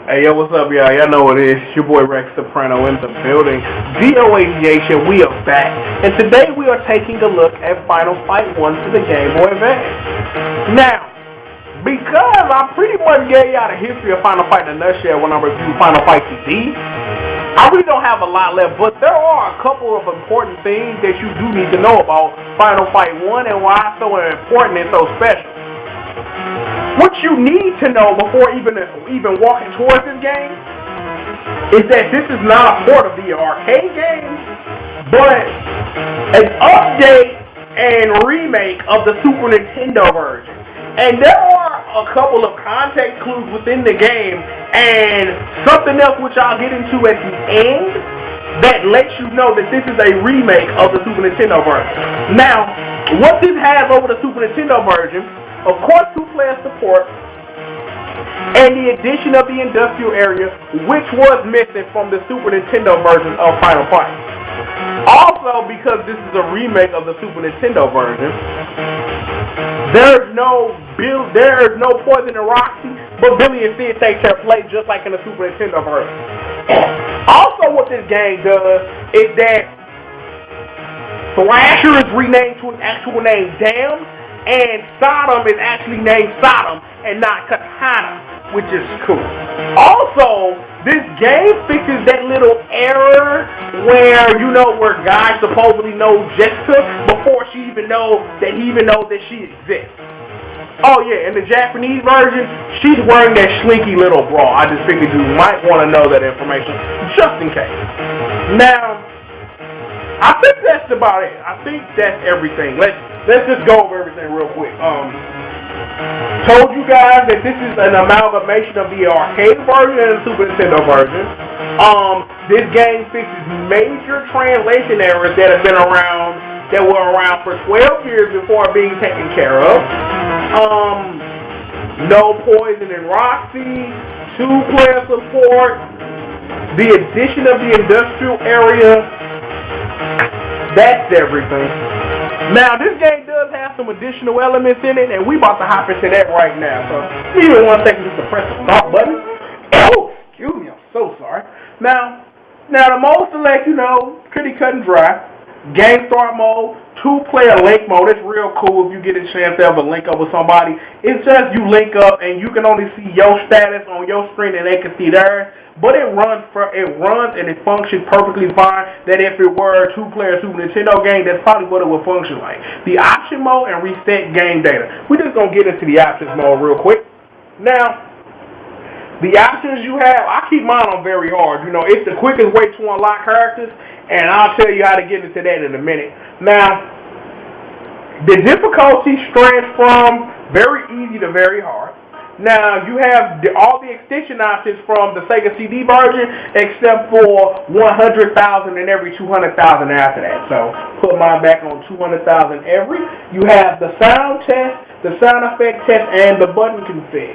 Hey, yo, what's up, y'all? Y'all know what it is. It's your boy Rex Soprano in the building. DO Aviation, we are back. And today we are taking a look at Final Fight 1 to the Game Boy Advance. Now, because I pretty much gave y'all the history of Final Fight in a nutshell when I reviewed Final Fight CD, I really don't have a lot left, but there are a couple of important things that you do need to know about Final Fight 1 and why it's so important and so special. What you need to know before even walking towards this game is that this is not a port of the arcade game, but an update and remake of the Super Nintendo version. And there are a couple of context clues within the game and something else which I'll get into at the end that lets you know that this is a remake of the Super Nintendo version. Now, what this has over the Super Nintendo version, of course, 2-player support, and the addition of the industrial area, which was missing from the Super Nintendo version of Final Fight. Also, because this is a remake of the Super Nintendo version, there's no Poison and Roxy, but Billy and Sid take their place just like in the Super Nintendo version. Also, what this game does is that Thrasher is renamed to an actual name, Damn, and Sodom is actually named Sodom and not Katana, which is cool. Also, this game fixes that little error where guys supposedly know Jessica before she even knows that she exists. Oh yeah, in the Japanese version, she's wearing that slinky little bra. I just figured you might want to know that information just in case. Now, I think that's about it. I think that's everything. Let's just go over everything real quick. Told you guys that this is an amalgamation of the arcade version and the Super Nintendo version. This game fixes major translation errors that were around for 12 years before being taken care of. No Poison and Roxy, 2-player support, the addition of the industrial area. That's everything. Now, this game does have some additional elements in it, and we about to hop into that right now. So, give me 1 second just to press the start button. Oh, excuse me, I'm so sorry. Now the mode select, pretty cut and dry. Game start mode, 2-player link mode. It's real cool if you get a chance to ever link up with somebody. It's just you link up and you can only see your status on your screen and they can see theirs. But it runs and it functions perfectly fine. That if it were a 2-player Super Nintendo game, that's probably what it would function like. The option mode and reset game data. We're just gonna get into the options mode real quick. Now, the options you have, I keep mine on very hard. It's the quickest way to unlock characters, and I'll tell you how to get into that in a minute. Now, the difficulty strands from very easy to very hard. Now, you have all the extension options from the Sega CD version, except for 100,000 and every 200,000 after that. So, put mine back on 200,000 every. You have the sound test, the sound effect test, and the button config.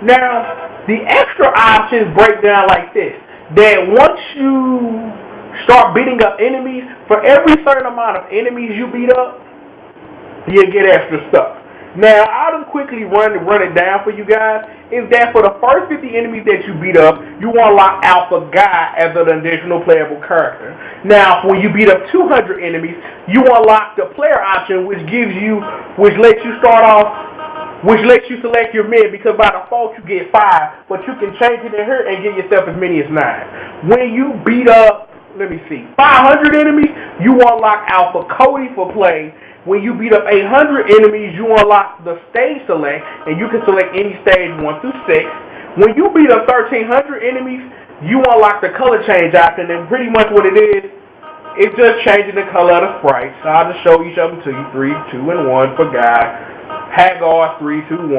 Now, the extra options break down like this. That once you start beating up enemies, for every certain amount of enemies you beat up, you get extra stuff. Now, I'll just quickly run it down for you guys, is that for the first 50 enemies that you beat up, you unlock Alpha Guy as an additional playable character. Now, when you beat up 200 enemies, you unlock the player option, which lets you select your men, because by default you get 5, but you can change it in here and get yourself as many as 9. When you beat up, 500 enemies, you unlock Alpha Cody for play. When you beat up 800 enemies, you unlock the stage select, and you can select any stage 1 through 6. When you beat up 1,300 enemies, you unlock the color change option, and pretty much what it is, it's just changing the color of the sprites. So I'll just show each of them to you. 3, 2, and 1 for Guy. Hagar, 3, 2, 1,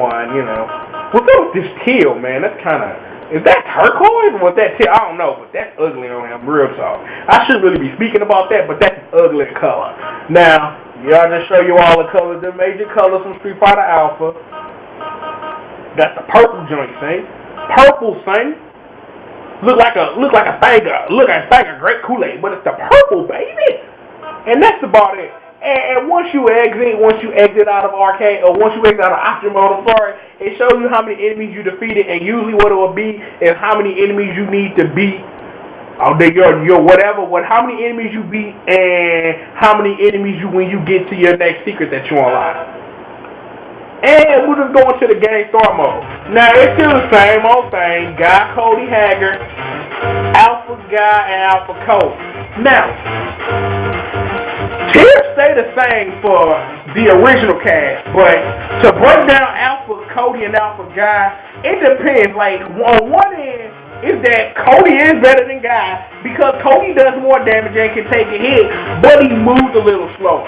What's up with this teal, man? That's is that turquoise or was that teal? I don't know, but that's ugly on him, real talk. I shouldn't really be speaking about that, but that's an ugly color. Now, y'all just show you all the colors, the major colors from Street Fighter Alpha. That's the purple joint, see? Purple, see? Look like a thing of great Kool-Aid, but it's the purple, baby. And that's about it. And once you exit out of arcade, or once you exit out of option mode, I'm sorry, it shows you how many enemies you defeated, and usually what it will be is how many enemies you need to beat. How many enemies you beat, and how many enemies when you get to your next secret that you unlock. And we're just going to the game start mode. Now, it's still the same old thing. Guy Cody Haggard, Alpha Guy, and Alpha Cody. Now, tiers stay the same for the original cast, but to break down Alpha Cody and Alpha Guy, it depends. Like, on one end, is that Cody is better than Guy because Cody does more damage and can take a hit, but he moves a little slower.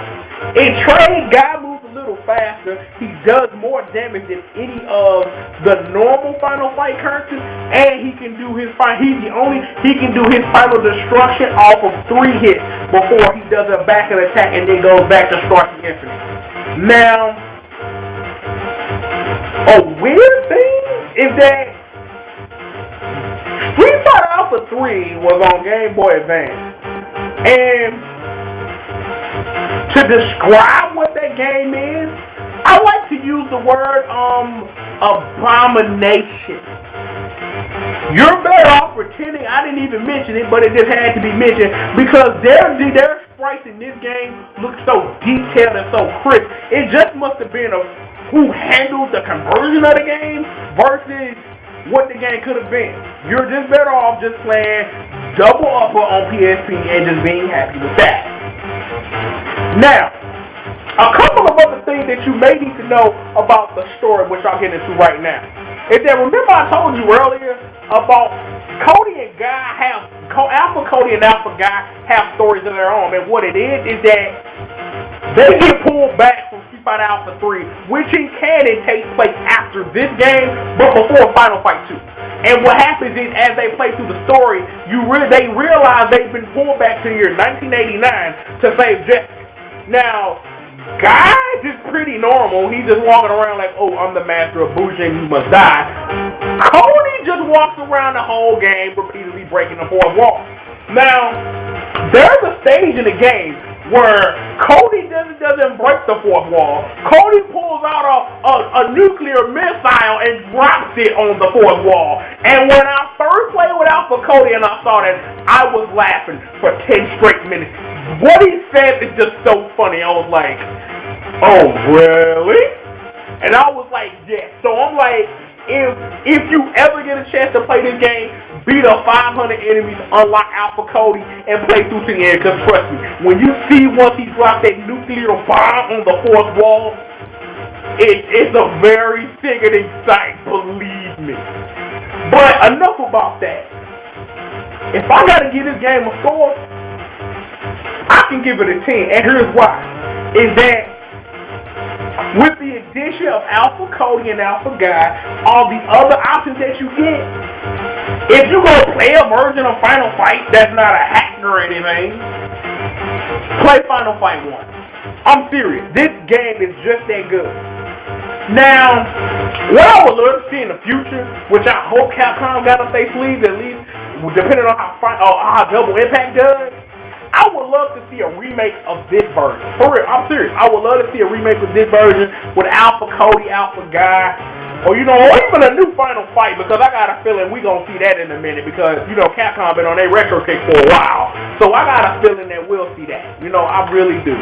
In trade, Guy moves a little faster. He does more damage than any of the normal Final Fight characters, and he can do his final destruction off of 3 hits before he does a back attack and then goes back to start the infinite. Now, a weird thing is that Street Fighter Alpha 3 was on Game Boy Advance, and to describe what that game is, I like to use the word abomination. You're better off pretending I didn't even mention it, but it just had to be mentioned because their sprites in this game look so detailed and so crisp. It just must have been who handled the conversion of the game versus what the game could have been. You're just better off just playing double upper on PSP and just being happy with that. Now, a couple of other things that you may need to know about the story, which I'll get into right now, is that remember I told you earlier about Cody and Guy Alpha Cody and Alpha Guy have stories of their own, and what it is that they get pulled back from Street Fighter Alpha 3, which in canon takes place after this game, but before Final Fight 2. And what happens is, as they play through the story, they realize they've been pulled back to the year 1989 to save Jessica. Now, Guy is pretty normal. He's just walking around like, oh, I'm the master of Bushi and you must die. Cody just walks around the whole game repeatedly breaking the 4th wall. Now, there's a stage in the game where Cody doesn't break the 4th wall. Cody pulls out a nuclear missile and drops it on the 4th wall. And when I first played with Alpha Cody and I saw that, I was laughing for 10 straight minutes. What he said is just so funny. I was like, oh, really? And I was like, yes. So I'm like, if you ever get a chance to play this game, beat up 500 enemies, unlock Alpha Cody, and play through to the end. Because trust me, when you see once he dropped that nuclear bomb on the 4th wall, it's a very sickening sight, believe me. But enough about that. If I gotta give this game a score, I can give it a 10, and here's why. Is that with the addition of Alpha Cody and Alpha Guy, all the other options that you get, if you go play a version of Final Fight that's not a hack or anything, play Final Fight 1. I'm serious. This game is just that good. Now, what I would love to see in the future, which I hope Capcom got up their sleeves, at least, depending on how Double Impact does, I would love to see a remake of this version. For real, I'm serious. I would love to see a remake of this version with Alpha Cody, Alpha Guy, or even a new Final Fight, because I got a feeling we gonna see that in a minute, because Capcom been on their retro kick for a while, so I got a feeling that we'll see that. I really do.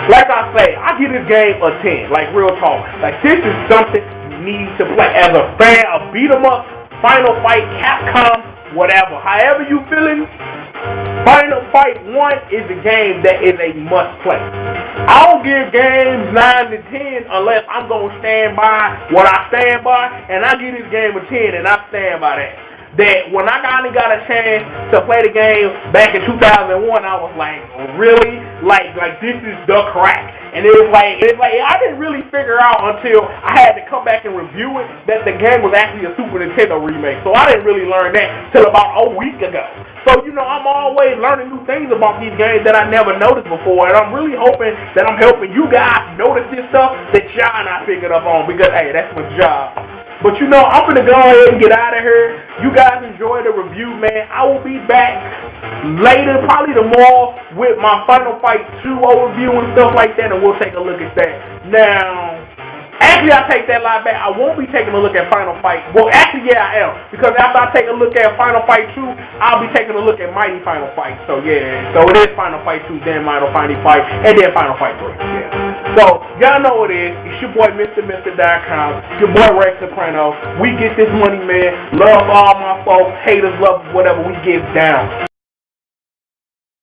Like I say, I give this game a 10. Like real talk. Like this is something you need to play as a fan of beat 'em up, Final Fight, Capcom, whatever. However you feeling. Final Fight 1 is a game that is a must play. I don't give games 9 to 10 unless I'm going to stand by what I stand by, and I give this game a 10 and I stand by that. That when I finally got a chance to play the game back in 2001, I was like, really? Like this is the crack. And it's like I didn't really figure out until I had to come back and review it that the game was actually a Super Nintendo remake. So I didn't really learn that till about a week ago. So I'm always learning new things about these games that I never noticed before, and I'm really hoping that I'm helping you guys notice this stuff that y'all not picking up on, because hey, that's my job. But you know, I'm gonna go ahead and get out of here. You guys enjoy the review, man. I will be back later, probably tomorrow, with my Final Fight 2 overview and stuff like that, and we'll take a look at that. Now, actually, I take that lie back. I won't be taking a look at Final Fight. Well, actually, yeah, I am. Because after I take a look at Final Fight 2, I'll be taking a look at Mighty Final Fight. So, yeah. So, it is Final Fight 2, then Final Fight, and then Final Fight 3. Yeah. So, y'all know what it is. It's your boy, MrMister.com. Your boy, Ray Soprano. We get this money, man. Love all my folks. Haters, love whatever. We get down.